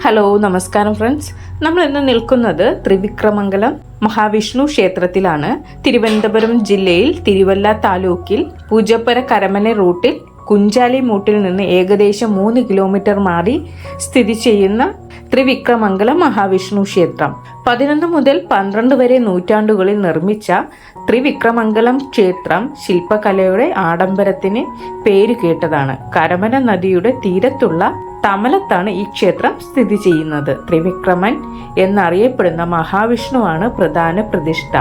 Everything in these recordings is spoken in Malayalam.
ഹലോ നമസ്കാരം ഫ്രണ്ട്സ്. നമ്മൾ ഇന്ന് നിൽക്കുന്നത് ത്രിവിക്രമംഗലം മഹാവിഷ്ണു ക്ഷേത്രത്തിലാണ്. തിരുവനന്തപുരം ജില്ലയിൽ തിരുവല്ല താലൂക്കിൽ പൂജപ്പുര കരമന റൂട്ടിൽ കുഞ്ചാലിമൂട്ടിൽ നിന്ന് ഏകദേശം 3 കിലോമീറ്റർ മാറി സ്ഥിതി ചെയ്യുന്ന ത്രിവിക്രമംഗലം മഹാവിഷ്ണു ക്ഷേത്രം 11 മുതൽ 12 വരെ നൂറ്റാണ്ടുകളിൽ നിർമ്മിച്ച ത്രിവിക്രമംഗലം ക്ഷേത്രം ശില്പകലയുടെ ആഡംബരത്തിന് പേരുകേട്ടതാണ്. കരമന നദിയുടെ തീരത്തുള്ള തമലത്താണ് ഈ ക്ഷേത്രം സ്ഥിതി ചെയ്യുന്നത്. ത്രിവിക്രമൻ എന്നറിയപ്പെടുന്ന മഹാവിഷ്ണുവാണ് പ്രധാന പ്രതിഷ്ഠ.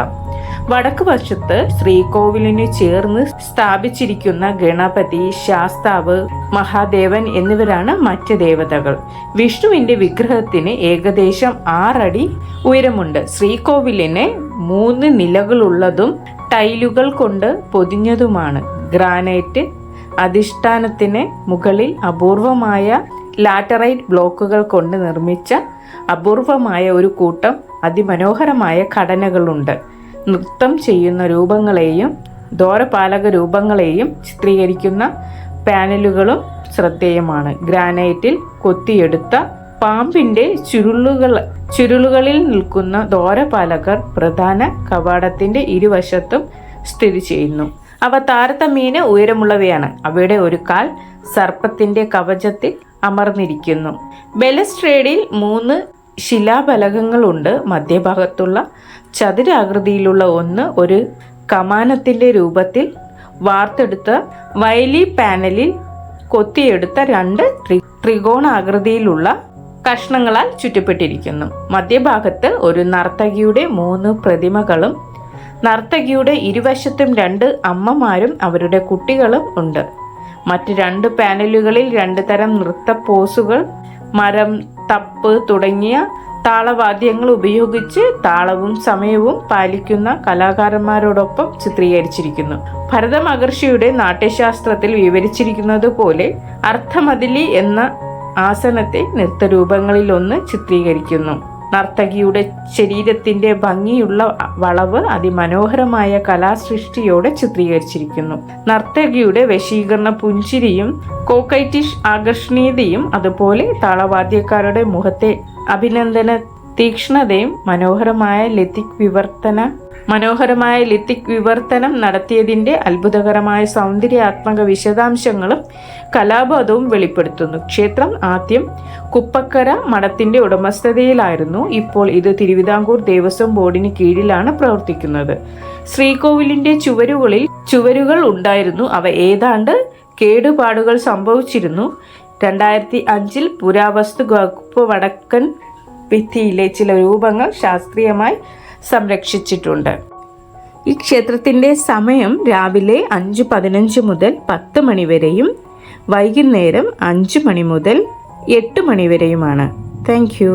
വടക്ക് വശത്ത് ശ്രീകോവിലിന് ചേർന്ന് സ്ഥാപിച്ചിരിക്കുന്ന ഗണപതി, ശാസ്താവ്, മഹാദേവൻ എന്നിവരാണ് മറ്റ് ദേവതകൾ. വിഷ്ണുവിന്റെ വിഗ്രഹത്തിന് ഏകദേശം 6 അടി ഉയരമുണ്ട്. ശ്രീകോവിലിന് 3 നിലകളുള്ളതും ടൈലുകൾ കൊണ്ട് പൊതിഞ്ഞതുമാണ്. ഗ്രാനൈറ്റ് അധിഷ്ഠാനത്തിന് മുകളിൽ അപൂർവമായ ലാറ്ററൈറ്റ് ബ്ലോക്കുകൾ കൊണ്ട് നിർമ്മിച്ച അപൂർവമായ ഒരു കൂട്ടം അതിമനോഹരമായ ഘടനകളുണ്ട്. നൃത്തം ചെയ്യുന്ന രൂപങ്ങളെയും ദ്വാരപാലക രൂപങ്ങളെയും ചിത്രീകരിക്കുന്ന പാനലുകളും ശ്രദ്ധേയമാണ്. ഗ്രാനൈറ്റിൽ കൊത്തിയെടുത്ത പാമ്പിന്റെ ചുരുളുകളിൽ നിൽക്കുന്ന ദ്വാരപാലകർ പ്രധാന കവാടത്തിന്റെ ഇരുവശത്തും സ്ഥിതി ചെയ്യുന്നു. അവ താരതമ്യേന ഉയരമുള്ളവയാണ്. അവയുടെ ഒരു കാൽ സർപ്പത്തിന്റെ കവചത്തിൽ അമർന്നിരിക്കുന്നു. ബലസ്ട്രേഡിൽ 3 ശിലാഫലകങ്ങളുണ്ട്. മധ്യഭാഗത്തുള്ള ചതുരാകൃതിയിലുള്ള ഒന്ന് ഒരു കമാനത്തിന്റെ രൂപത്തിൽ വാർത്തെടുത്ത വയലി പാനലിൽ കൊത്തിയെടുത്ത 2 ത്രികോണാകൃതിയിലുള്ള കഷ്ണങ്ങളാൽ ചുറ്റപ്പെട്ടിരിക്കുന്നു. മധ്യഭാഗത്ത് ഒരു നർത്തകിയുടെ 3 പ്രതിമകളും നർത്തകിയുടെ ഇരുവശത്തും 2 അമ്മമാരും അവരുടെ കുട്ടികളും ഉണ്ട്. മറ്റ് 2 പാനലുകളിൽ 2 തരം നൃത്ത പോസുകൾ മരം, തപ്പ് തുടങ്ങിയ താളവാദ്യങ്ങൾ ഉപയോഗിച്ച് താളവും സമയവും പാലിക്കുന്ന കലാകാരന്മാരോടൊപ്പം ചിത്രീകരിച്ചിരിക്കുന്നു. ഭരതമഹർഷിയുടെ നാട്യശാസ്ത്രത്തിൽ വിവരിച്ചിരിക്കുന്നത് പോലെ അർത്ഥമതിലി എന്ന ആസനത്തെ നൃത്തരൂപങ്ങളിലൊന്ന് ചിത്രീകരിക്കുന്നു. നർത്തകിയുടെ ശരീരത്തിന്റെ ഭംഗിയുള്ള വളവ് അതിമനോഹരമായ കലാസൃഷ്ടിയോടെ ചിത്രീകരിച്ചിരിക്കുന്നു. നർത്തകിയുടെ വശീകരണ പുഞ്ചിരിയും കോക്കൈറ്റിഷ് ആകർഷണീയതയും അതുപോലെ താളവാദ്യക്കാരുടെ മുഖത്തെ അഭിനന്ദന തീക്ഷ്ണതയും മനോഹരമായ ലിത്തിക് വിവർത്തനം നടത്തിയതിന്റെ അത്ഭുതകരമായ സൗന്ദര്യാത്മക വിശദാംശങ്ങളും കലാബോധവും വെളിപ്പെടുത്തുന്നു. ക്ഷേത്രം ആദ്യം കുപ്പക്കര മഠത്തിന്റെ ഉടമസ്ഥതയിലായിരുന്നു. ഇപ്പോൾ ഇത് തിരുവിതാംകൂർ ദേവസ്വം ബോർഡിന് കീഴിലാണ് പ്രവർത്തിക്കുന്നത്. ശ്രീകോവിലിന്റെ ചുവരുകൾ ഉണ്ടായിരുന്നു. അവ ഏതാണ്ട് കേടുപാടുകൾ സംഭവിച്ചിരുന്നു. 2005 പുരാവസ്തു വകുപ്പ് വടക്കൻ ഭിത്തിയിലെ ചില രൂപങ്ങൾ ശാസ്ത്രീയമായി സംരക്ഷിച്ചിട്ടുണ്ട്. ഈ ക്ഷേത്രത്തിന്റെ സമയം രാവിലെ 5:15 മുതൽ 10 മണി വരെയും വൈകുന്നേരം 5 മണി മുതൽ 8 മണി വരെയുമാണ്. Thank you.